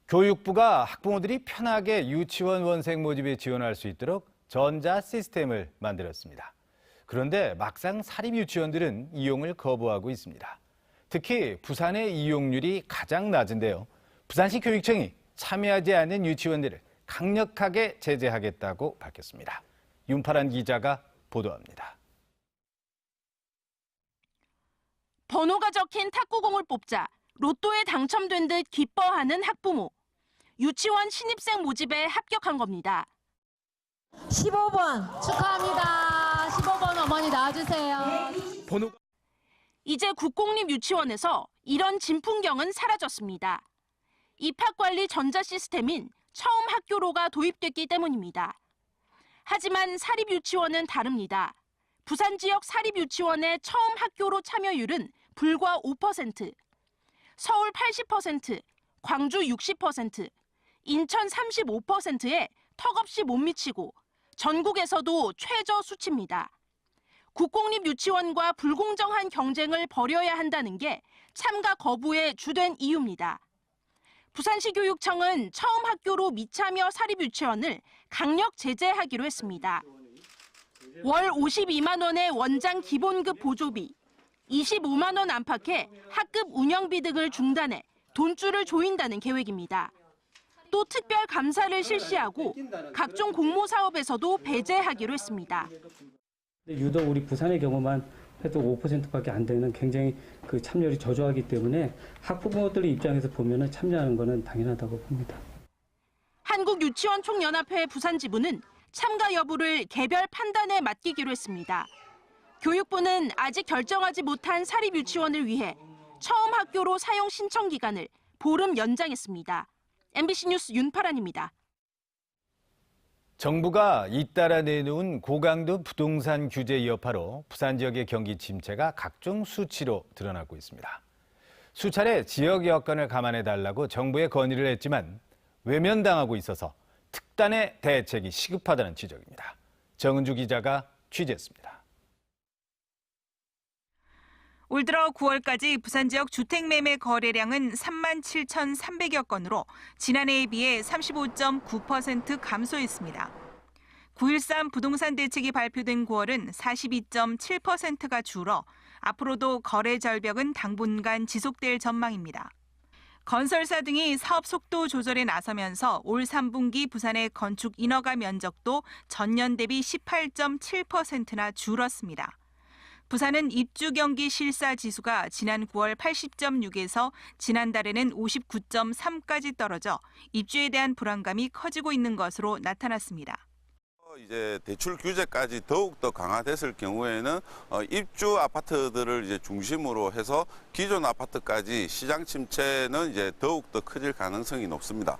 교육부가 학부모들이 편하게 유치원 원생 모집에 지원할 수 있도록 전자 시스템을 만들었습니다. 그런데 막상 사립 유치원들은 이용을 거부하고 있습니다. 특히 부산의 이용률이 가장 낮은데요. 부산시 교육청이 참여하지 않는 유치원들을 강력하게 제재하겠다고 밝혔습니다. 윤파란 기자가 보도합니다. 번호가 적힌 탁구공을 뽑자 로또에 당첨된 듯 기뻐하는 학부모. 유치원 신입생 모집에 합격한 겁니다. 15번 축하합니다. 15번 어머니 나와주세요. 이제 국공립 유치원에서 이런 진풍경은 사라졌습니다. 입학관리 전자 시스템인 처음 학교로가 도입됐기 때문입니다. 하지만 사립 유치원은 다릅니다. 부산 지역 사립 유치원의 처음 학교로 참여율은 불과 5%, 서울 80%, 광주 60%, 인천 35%에 턱없이 못 미치고 전국에서도 최저 수치입니다. 국공립 유치원과 불공정한 경쟁을 벌여야 한다는 게 참가 거부의 주된 이유입니다. 부산시 교육청은 처음 학교로 미참여 사립 유치원을 강력 제재하기로 했습니다. 월 52만 원의 원장 기본급 보조비, 25만 원 안팎의 학급 운영비 등을 중단해 돈줄을 조인다는 계획입니다. 또 특별 감사를 실시하고 각종 공모 사업에서도 배제하기로 했습니다. 유독 우리 부산의 경우만 해도 5%밖에 안 되는 굉장히 그 참여율이 저조하기 때문에 학부모들의 입장에서 보면은 참여하는 것은 당연하다고 봅니다. 한국유치원총연합회 부산지부는 참가 여부를 개별 판단에 맡기기로 했습니다. 교육부는 아직 결정하지 못한 사립 유치원을 위해 처음 학교로 사용 신청 기간을 보름 연장했습니다. MBC 뉴스 윤파란입니다. 정부가 잇따라 내놓은 고강도 부동산 규제 여파로 부산 지역의 경기 침체가 각종 수치로 드러나고 있습니다. 수차례 지역 여건을 감안해달라고 정부에 건의를 했지만 외면당하고 있어서 특단의 대책이 시급하다는 지적입니다. 정은주 기자가 취재했습니다. 올 들어 9월까지 부산 지역 주택 매매 거래량은 37,300여 건으로 지난해에 비해 35.9% 감소했습니다. 9.13 부동산 대책이 발표된 9월은 42.7%가 줄어 앞으로도 거래 절벽은 당분간 지속될 전망입니다. 건설사 등이 사업 속도 조절에 나서면서 올 3분기 부산의 건축 인허가 면적도 전년 대비 18.7%나 줄었습니다. 부산은 입주 경기 실사 지수가 지난 9월 80.6에서 지난달에는 59.3까지 떨어져 입주에 대한 불안감이 커지고 있는 것으로 나타났습니다. 이제 대출 규제까지 더욱 더 강화됐을 경우에는 입주 아파트들을 이제 중심으로 해서 기존 아파트까지 시장 침체는 이제 더욱 더 커질 가능성이 높습니다.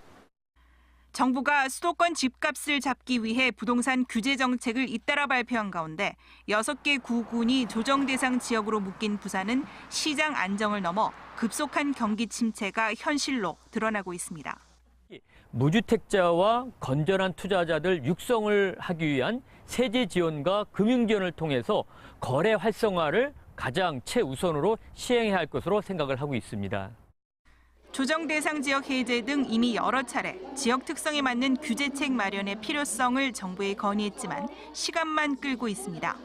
정부가 수도권 집값을 잡기 위해 부동산 규제 정책을 잇따라 발표한 가운데 6개 구군이 조정 대상 지역으로 묶인 부산은 시장 안정을 넘어 급속한 경기 침체가 현실로 드러나고 있습니다. 무주택자와 건전한 투자자들 육성을 하기 위한 세제 지원과 금융 지원을 통해서 거래 활성화를 가장 최우선으로 시행해야 할 것으로 생각을 하고 있습니다. 조정 대상 지역 해제 등 이미 여러 차례 지역 특성에 맞는 규제책 마련의 필요성을 정부에 건의했지만 시간만 끌고 있습니다.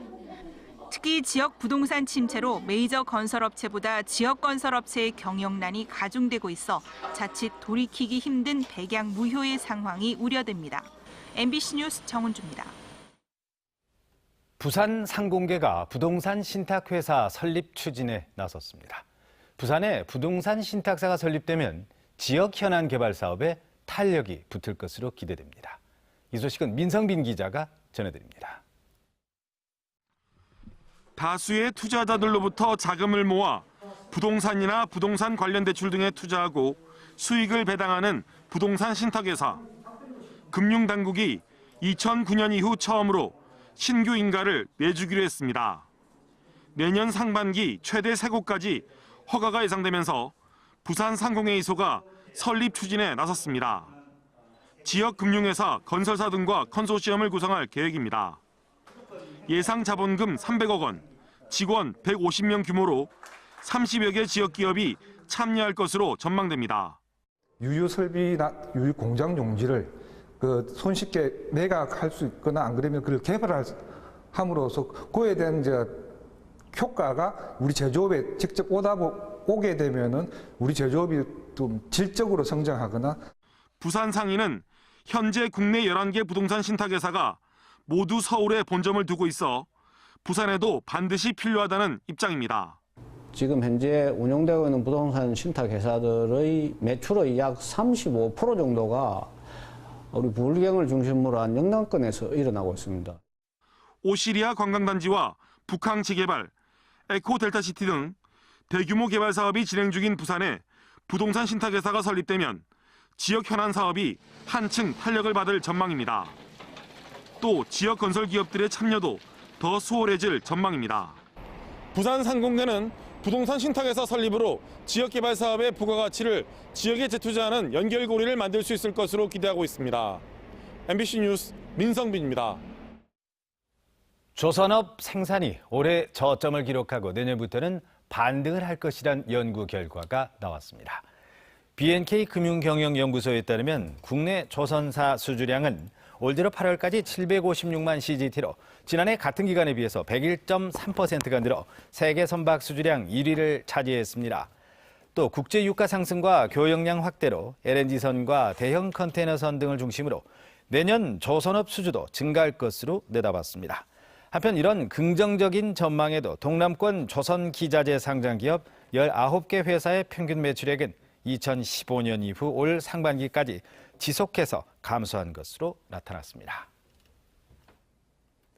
특히 지역 부동산 침체로 메이저 건설업체보다 지역 건설업체의 경영난이 가중되고 있어 자칫 돌이키기 힘든 백약 무효의 상황이 우려됩니다. MBC 뉴스 정은주입니다. 부산 상공회가 부동산 신탁회사 설립 추진에 나섰습니다. 부산에 부동산 신탁사가 설립되면 지역 현안 개발 사업에 탄력이 붙을 것으로 기대됩니다. 이 소식은 민성빈 기자가 전해드립니다. 다수의 투자자들로부터 자금을 모아 부동산이나 부동산 관련 대출 등에 투자하고 수익을 배당하는 부동산 신탁회사. 금융당국이 2009년 이후 처음으로 신규 인가를 내주기로 했습니다. 내년 상반기 최대 3곳까지 허가가 예상되면서 부산 상공회의소가 설립 추진에 나섰습니다. 지역 금융회사, 건설사 등과 컨소시엄을 구성할 계획입니다. 예상 자본금 300억 원, 직원 150명 규모로 30여 개 지역 기업이 참여할 것으로 전망됩니다. 유유 설비나 유유 공장 용지를 손쉽게 매각할 수 있거나 안 그러면 그걸 개발함으로써 그에 대한 이제 효과가 우리 제조업에 직접 오게 되면은 우리 제조업이 좀 질적으로 성장하거나. 부산 상인은 현재 국내 11개 부동산 신탁회사가 모두 서울에 본점을 두고 있어 부산에도 반드시 필요하다는 입장입니다. 지금 현재 운영되고 있는 부동산 신탁회사들의 매출의 약 35% 정도가 우리 부울경을 중심으로 한 영남권에서 일어나고 있습니다. 오시리아 관광단지와 북항지개발, 에코델타시티 등 대규모 개발 사업이 진행 중인 부산에 부동산 신탁회사가 설립되면 지역 현안 사업이 한층 탄력을 받을 전망입니다. 또 지역 건설 기업들의 참여도 더 수월해질 전망입니다. 부산 상공대는 부동산 신탁회사 설립으로 지역 개발 사업의 부가가치를 지역에 재투자하는 연결고리를 만들 수 있을 것으로 기대하고 있습니다. MBC 뉴스 민성빈입니다. 조선업 생산이 올해 저점을 기록하고 내년부터는 반등을 할 것이란 연구 결과가 나왔습니다. BNK 금융경영연구소에 따르면 국내 조선사 수주량은 올 들어 8월까지 756만 CGT로 지난해 같은 기간에 비해서 101.3%가 늘어 세계 선박 수주량 1위를 차지했습니다. 또 국제 유가 상승과 교역량 확대로 LNG선과 대형 컨테이너선 등을 중심으로 내년 조선업 수주도 증가할 것으로 내다봤습니다. 한편 이런 긍정적인 전망에도 동남권 조선기자재 상장기업 19개 회사의 평균 매출액은 2015년 이후 올 상반기까지 지속해서 감소한 것으로 나타났습니다.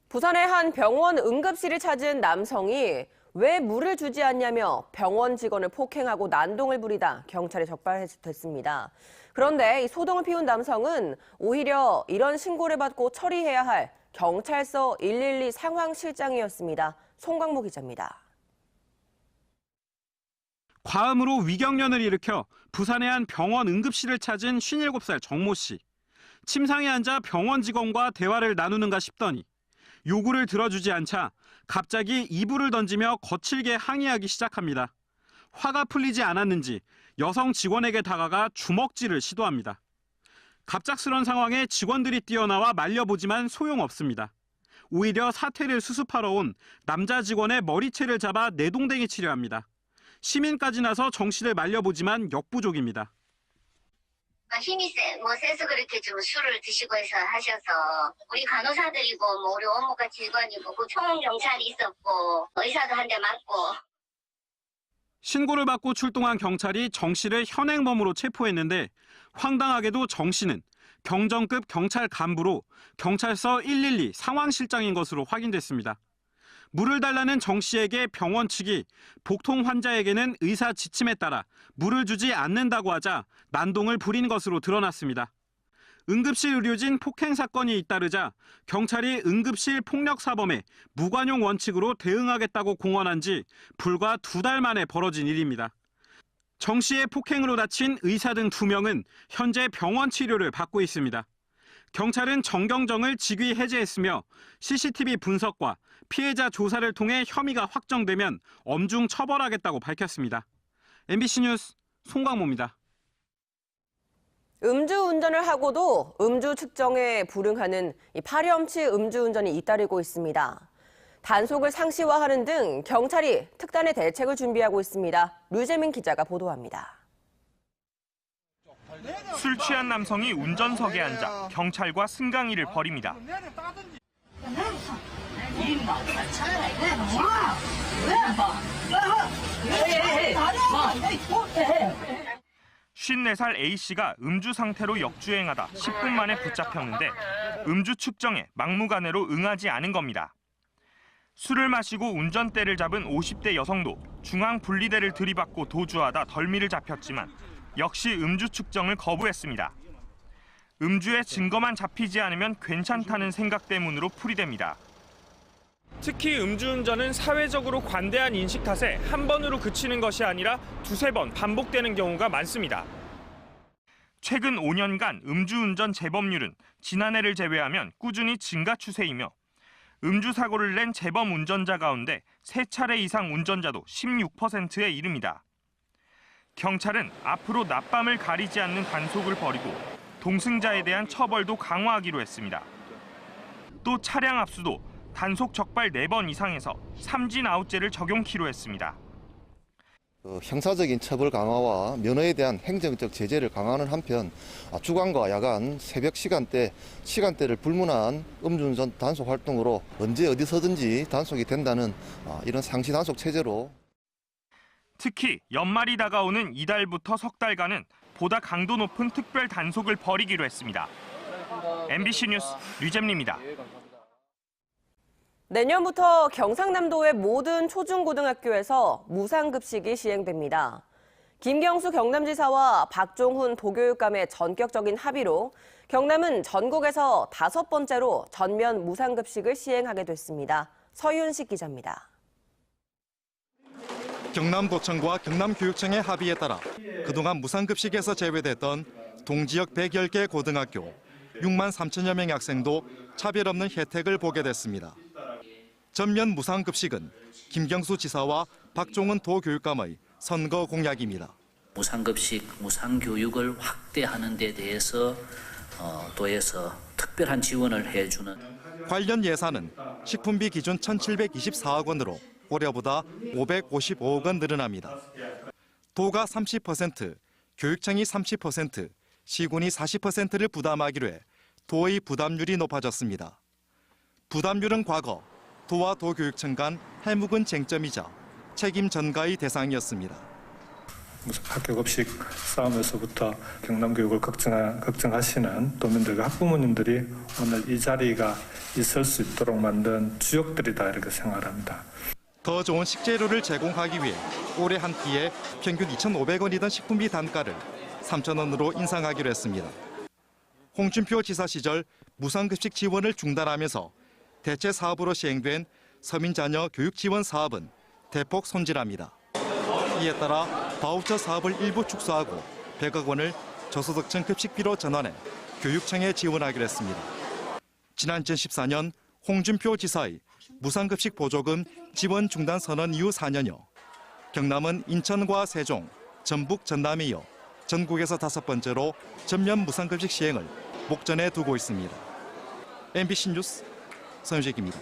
부산의 한 병원 응급실을 찾은 남성이 왜 물을 주지 않냐며 병원 직원을 폭행하고 난동을 부리다 경찰에 적발됐습니다. 그런데 이 소동을 피운 남성은 오히려 이런 신고를 받고 처리해야 할 경찰서 112 상황실장이었습니다. 송광모 기자입니다. 과음으로 위경련을 일으켜 부산의 한 병원 응급실을 찾은 57살 정모 씨. 침상에 앉아 병원 직원과 대화를 나누는가 싶더니 요구를 들어주지 않자 갑자기 이불을 던지며 거칠게 항의하기 시작합니다. 화가 풀리지 않았는지 여성 직원에게 다가가 주먹질을 시도합니다. 갑작스런 상황에 직원들이 뛰어나와 말려보지만 소용없습니다. 오히려 사태를 수습하러 온 남자 직원의 머리채를 잡아 내동댕이 치려 합니다. 시민까지 나서 정 씨를 말려보지만 역부족입니다. 힘이 세서 그렇게 좀 술을 드시고 해서 하셔서 우리 간호사들이고 우리 업무과 직원이고 그 총 경찰이 있었고 의사도 한 대 맞고. 신고를 받고 출동한 경찰이 정 씨를 현행범으로 체포했는데 황당하게도 정 씨는 경정급 경찰 간부로 경찰서 112 상황실장인 것으로 확인됐습니다. 물을 달라는 정 씨에게 병원 측이 복통 환자에게는 의사 지침에 따라 물을 주지 않는다고 하자 난동을 부린 것으로 드러났습니다. 응급실 의료진 폭행 사건이 잇따르자 경찰이 응급실 폭력 사범에 무관용 원칙으로 대응하겠다고 공언한 지 불과 2달 만에 벌어진 일입니다. 정 씨의 폭행으로 다친 의사 등 2명은 현재 병원 치료를 받고 있습니다. 경찰은 정경정을 직위 해제했으며 CCTV 분석과 피해자 조사를 통해 혐의가 확정되면 엄중 처벌하겠다고 밝혔습니다. MBC 뉴스 송광모입니다. 음주운전을 하고도 음주 측정에 불응하는 파렴치 음주운전이 잇따르고 있습니다. 단속을 상시화하는 등 경찰이 특단의 대책을 준비하고 있습니다. 류재민 기자가 보도합니다. 술 취한 남성이 운전석에 앉아 경찰과 승강이를 벌입니다. 54살 A씨가 음주 상태로 역주행하다 10분 만에 붙잡혔는데 음주 측정에 막무가내로 응하지 않은 겁니다. 술을 마시고 운전대를 잡은 50대 여성도 중앙 분리대를 들이받고 도주하다 덜미를 잡혔지만 역시 음주 측정을 거부했습니다. 음주의 증거만 잡히지 않으면 괜찮다는 생각 때문으로 풀이됩니다. 특히 음주운전은 사회적으로 관대한 인식 탓에 한 번으로 그치는 것이 아니라 2-3번 반복되는 경우가 많습니다. 최근 5년간 음주운전 재범률은 지난해를 제외하면 꾸준히 증가 추세이며 음주 사고를 낸 재범 운전자 가운데 3차례 이상 운전자도 16%에 이릅니다. 경찰은 앞으로 낮밤을 가리지 않는 단속을 벌이고 동승자에 대한 처벌도 강화하기로 했습니다. 또 차량 압수도 단속 적발 4번 이상에서 삼진 아웃제를 적용키로 했습니다. 형사적인 처벌 강화와 면허에 대한 행정적 제재를 강화하는 한편 주간과 야간, 새벽 시간대를 불문한 음주운전 단속 활동으로 언제 어디서든지 단속이 된다는 이런 상시 단속 체제로 특히 연말이 다가오는 이달부터 석 달간은 보다 강도 높은 특별 단속을 벌이기로 했습니다. MBC 뉴스 류잼리입니다. 내년부터 경상남도의 모든 초중고등학교에서 무상급식이 시행됩니다. 김경수 경남지사와 박종훈 도교육감의 전격적인 합의로 경남은 전국에서 5번째로 전면 무상급식을 시행하게 됐습니다. 서윤식 기자입니다. 경남도청과 경남교육청의 합의에 따라 그동안 무상급식에서 제외됐던 동지역 110개 고등학교 6만 3천여 명의 학생도 차별 없는 혜택을 보게 됐습니다. 전면 무상급식은 김경수 지사와 박종훈 도교육감의 선거 공약입니다. 무상급식, 무상교육을 확대하는 데 대해서 도에서 특별한 지원을 해주는 관련 예산은 식품비 기준 1,724억 원으로 올해보다 555억 원 늘어납니다. 도가 30%, 교육청이 30%, 시군이 40%를 부담하기로 해 도의 부담률이 높아졌습니다. 부담률은 과거 도와 도교육청 간 해묵은 쟁점이자 책임 전가의 대상이었습니다. 학교 급식 싸움에서부터 경남교육을 걱정하시는 도민들과 학부모님들이 오늘 이 자리가 있을 수 있도록 만든 주역들이다 이렇게 생각합니다. 더 좋은 식재료를 제공하기 위해 올해 한 끼에 평균 2,500원이던 식품비 단가를 3,000원으로 인상하기로 했습니다. 홍준표 지사 시절 무상급식 지원을 중단하면서 대체 사업으로 시행된 서민자녀 교육 지원 사업은 대폭 손질합니다. 이에 따라 바우처 사업을 일부 축소하고 100억 원을 저소득층 급식비로 전환해 교육청에 지원하기로 했습니다. 지난 2014년 홍준표 지사의 무상급식 보조금 지원 중단 선언 이후 4년여 경남은 인천과 세종, 전북, 전남에 이어 전국에서 5번째로 전면 무상급식 시행을 목전에 두고 있습니다. MBC 뉴스 서윤식입니다.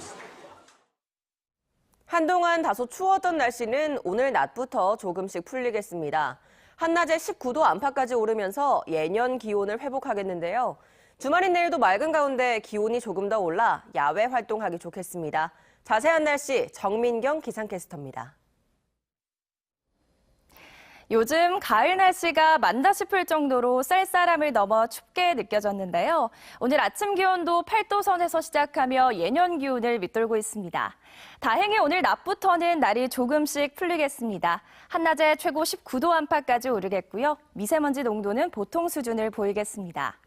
한동안 다소 추웠던 날씨는 오늘 낮부터 조금씩 풀리겠습니다. 한낮에 19도 안팎까지 오르면서 예년 기온을 회복하겠는데요. 주말인 내일도 맑은 가운데 기온이 조금 더 올라 야외 활동하기 좋겠습니다. 자세한 날씨 정민경 기상캐스터입니다. 요즘 가을 날씨가 많다 싶을 정도로 쌀쌀함을 넘어 춥게 느껴졌는데요. 오늘 아침 기온도 8도 선에서 시작하며 예년 기온을 밑돌고 있습니다. 다행히 오늘 낮부터는 날이 조금씩 풀리겠습니다. 한낮에 최고 19도 안팎까지 오르겠고요. 미세먼지 농도는 보통 수준을 보이겠습니다.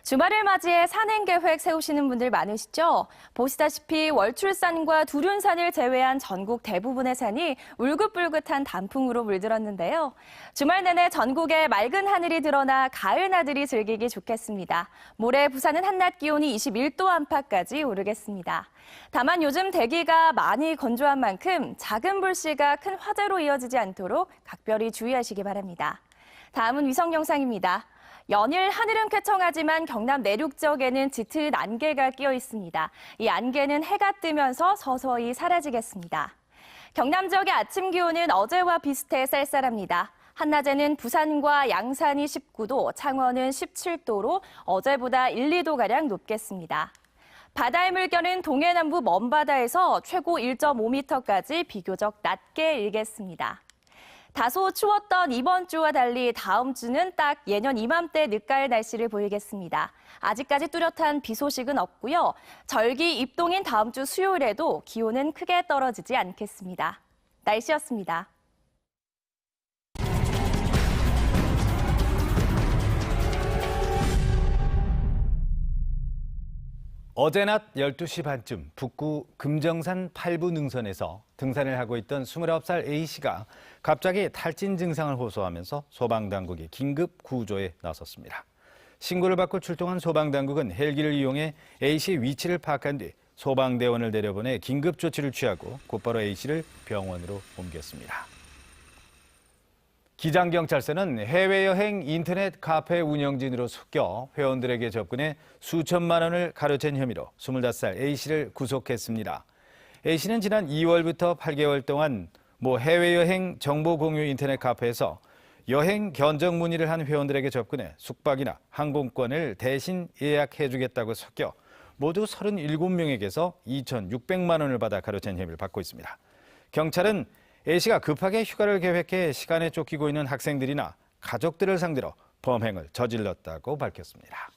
주말을 맞이해 산행 계획 세우시는 분들 많으시죠? 보시다시피 월출산과 두륜산을 제외한 전국 대부분의 산이 울긋불긋한 단풍으로 물들었는데요. 주말 내내 전국에 맑은 하늘이 드러나 가을 나들이 즐기기 좋겠습니다. 모레 부산은 한낮 기온이 21도 안팎까지 오르겠습니다. 다만 요즘 대기가 많이 건조한 만큼 작은 불씨가 큰 화재로 이어지지 않도록 각별히 주의하시기 바랍니다. 다음은 위성 영상입니다. 연일 하늘은 쾌청하지만 경남 내륙 지역에는 짙은 안개가 끼어 있습니다. 이 안개는 해가 뜨면서 서서히 사라지겠습니다. 경남 지역의 아침 기온은 어제와 비슷해 쌀쌀합니다. 한낮에는 부산과 양산이 19도, 창원은 17도로 어제보다 1, 2도가량 높겠습니다. 바다의 물결은 동해남부 먼바다에서 최고 1.5m까지 비교적 낮게 일겠습니다. 다소 추웠던 이번 주와 달리 다음 주는 딱 예년 이맘때 늦가을 날씨를 보이겠습니다. 아직까지 뚜렷한 비 소식은 없고요. 절기 입동인 다음 주 수요일에도 기온은 크게 떨어지지 않겠습니다. 날씨였습니다. 어제 낮 12시 반쯤 북구 금정산 8부 능선에서 등산을 하고 있던 29살 A씨가 갑자기 탈진 증상을 호소하면서 소방당국이 긴급 구조에 나섰습니다. 신고를 받고 출동한 소방당국은 헬기를 이용해 A씨의 위치를 파악한 뒤 소방대원을 내려보내 긴급 조치를 취하고 곧바로 A씨를 병원으로 옮겼습니다. 기장경찰서는 해외여행 인터넷 카페 운영진으로 속여 회원들에게 접근해 수천만 원을 가로챈 혐의로 25살 A씨를 구속했습니다. A씨는 지난 2월부터 8개월 동안 모 해외여행 정보 공유 인터넷 카페에서 여행 견적 문의를 한 회원들에게 접근해 숙박이나 항공권을 대신 예약해주겠다고 속여 모두 37명에게서 2,600만 원을 받아 가로챈 혐의를 받고 있습니다. 경찰은 A씨가 급하게 휴가를 계획해 시간에 쫓기고 있는 학생들이나 가족들을 상대로 범행을 저질렀다고 밝혔습니다.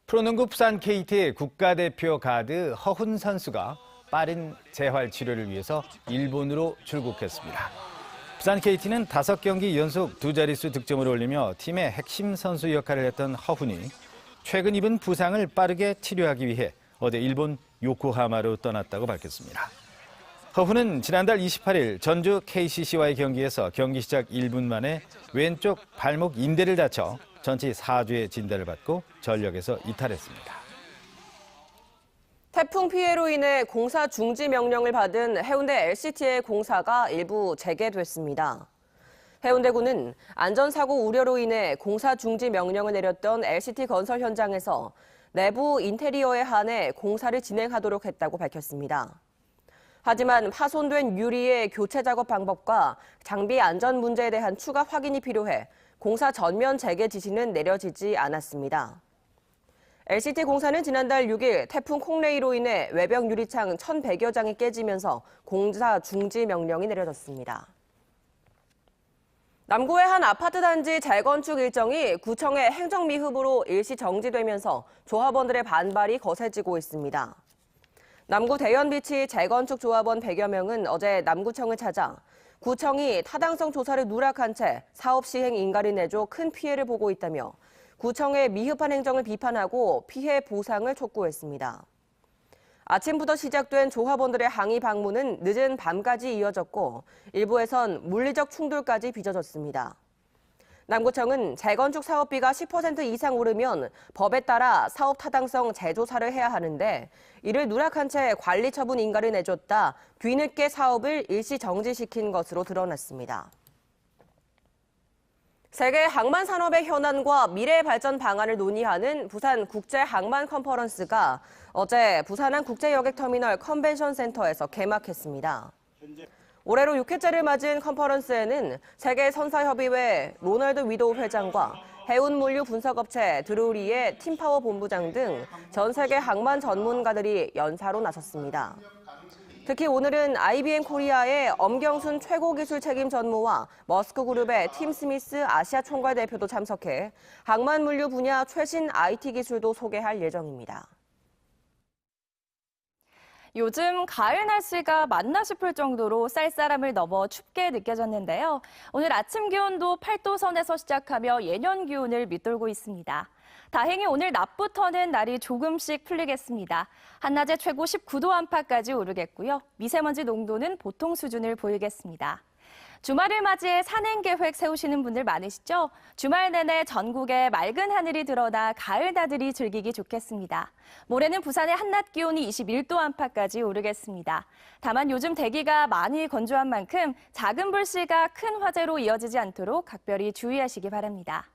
프로농구 부산 KT의 국가대표 가드 허훈 선수가 빠른 재활 치료를 위해서 일본으로 출국했습니다. 부산 KT는 5경기 연속 2자릿수 득점을 올리며 팀의 핵심 선수 역할을 했던 허훈이 최근 입은 부상을 빠르게 치료하기 위해 어제 일본 요코하마로 떠났다고 밝혔습니다. 허훈은 지난달 28일 전주 KCC와의 경기에서 경기 시작 1분 만에 왼쪽 발목 인대를 다쳐 전치 4주의 진단을 받고 전력에서 이탈했습니다. 태풍 피해로 인해 공사 중지 명령을 받은 해운대 LCT의 공사가 일부 재개됐습니다. 해운대구는 안전사고 우려로 인해 공사 중지 명령을 내렸던 LCT 건설 현장에서 내부 인테리어에 한해 공사를 진행하도록 했다고 밝혔습니다. 하지만 파손된 유리의 교체 작업 방법과 장비 안전 문제에 대한 추가 확인이 필요해 공사 전면 재개 지시는 내려지지 않았습니다. LCT 공사는 지난달 6일 태풍 콩레이로 인해 외벽 유리창 1,100여 장이 깨지면서 공사 중지 명령이 내려졌습니다. 남구의 한 아파트 단지 재건축 일정이 구청의 행정미흡으로 일시 정지되면서 조합원들의 반발이 거세지고 있습니다. 남구 대연비치 재건축 조합원 100여 명은 어제 남구청을 찾아 구청이 타당성 조사를 누락한 채 사업 시행 인가를 내줘 큰 피해를 보고 있다며 구청의 미흡한 행정을 비판하고 피해 보상을 촉구했습니다. 아침부터 시작된 조합원들의 항의 방문은 늦은 밤까지 이어졌고 일부에선 물리적 충돌까지 빚어졌습니다. 남구청은 재건축 사업비가 10% 이상 오르면 법에 따라 사업 타당성 재조사를 해야 하는데 이를 누락한 채 관리 처분 인가를 내줬다 뒤늦게 사업을 일시 정지시킨 것으로 드러났습니다. 세계 항만 산업의 현안과 미래 발전 방안을 논의하는 부산 국제 항만 컨퍼런스가 어제 부산항 국제여객터미널 컨벤션 센터에서 개막했습니다. 올해로 6회째를 맞은 컨퍼런스에는 세계 선사협의회 로널드 위도우 회장과 해운물류 분석업체 드루리의 팀파워 본부장 등 전 세계 항만 전문가들이 연사로 나섰습니다. 특히 오늘은 IBM 코리아의 엄경순 최고기술 책임 전무와 머스크그룹의 팀 스미스 아시아 총괄 대표도 참석해 항만물류 분야 최신 IT 기술도 소개할 예정입니다. 요즘 가을 날씨가 맞나 싶을 정도로 쌀쌀함을 넘어 춥게 느껴졌는데요. 오늘 아침 기온도 8도 선에서 시작하며 예년 기온을 밑돌고 있습니다. 다행히 오늘 낮부터는 날이 조금씩 풀리겠습니다. 한낮에 최고 19도 안팎까지 오르겠고요. 미세먼지 농도는 보통 수준을 보이겠습니다. 주말을 맞이해 산행 계획 세우시는 분들 많으시죠? 주말 내내 전국에 맑은 하늘이 드러나 가을 나들이 즐기기 좋겠습니다. 모레는 부산의 한낮 기온이 21도 안팎까지 오르겠습니다. 다만 요즘 대기가 많이 건조한 만큼 작은 불씨가 큰 화재로 이어지지 않도록 각별히 주의하시기 바랍니다.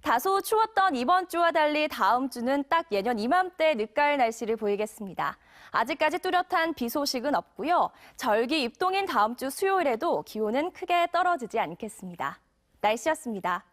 다소 추웠던 이번 주와 달리 다음 주는 딱 예년 이맘때 늦가을 날씨를 보이겠습니다. 아직까지 뚜렷한 비 소식은 없고요. 절기 입동인 다음 주 수요일에도 기온은 크게 떨어지지 않겠습니다. 날씨였습니다.